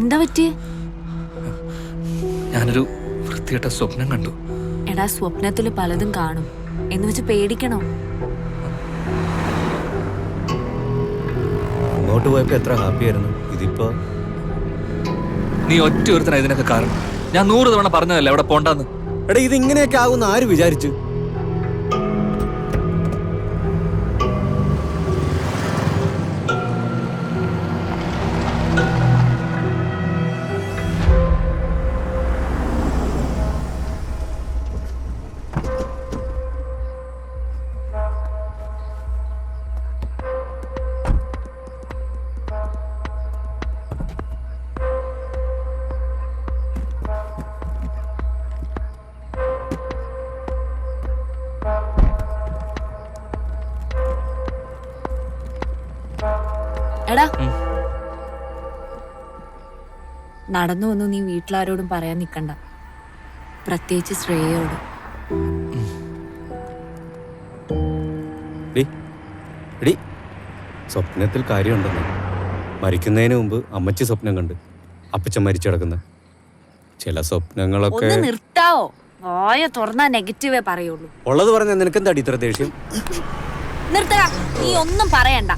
എന്താ പറ്റിയേ? ഞാനൊരു വൃത്തികെട്ട സ്വപ്നം കണ്ടു. എടാ, സ്വപ്നത്തിൽ പലതും കാണും എന്ന് വെച്ച് പേടിക്കണോ? അങ്ങോട്ട് പോയപ്പോ എത്ര ഹാപ്പി ആയിരുന്നു. ഇതിപ്പോ നീ ഒറ്റ ഒരുത്തന ഇതിനൊക്കെ കാരണം. ഞാൻ 100 തവണ പറഞ്ഞതല്ലേ അവിടെ പോണ്ടെന്ന്. എടാ, ഇത് ഇങ്ങനെയൊക്കെ ആകുന്ന ആര് വിചാരിച്ചു? എടാ, നടന്നു വന്നു നീ വീട്ടിലാരോടും പറയാൻ നിക്കണ്ട, പ്രത്യേകിച്ച് ശ്രേയയോട്. സ്വപ്നത്തിൽ കാര്യമുണ്ടെന്ന്. മരിക്കുന്നതിന് മുമ്പ് അമ്മച്ചി സ്വപ്നം കണ്ട് അപ്പച്ചൻ മരിച്ചു കിടക്കുന്ന ചില സ്വപ്നങ്ങളൊക്കെ. ഒന്ന് നിർത്താവോ? വായ തുറന്നാ നെഗറ്റീവേ പറയുള്ളൂ. ഉള്ളത് പറഞ്ഞ നിനക്കെന്താടി ഇത്ര ദേഷ്യം? നിർത്തടാ, നീ ഒന്നും പറയണ്ട.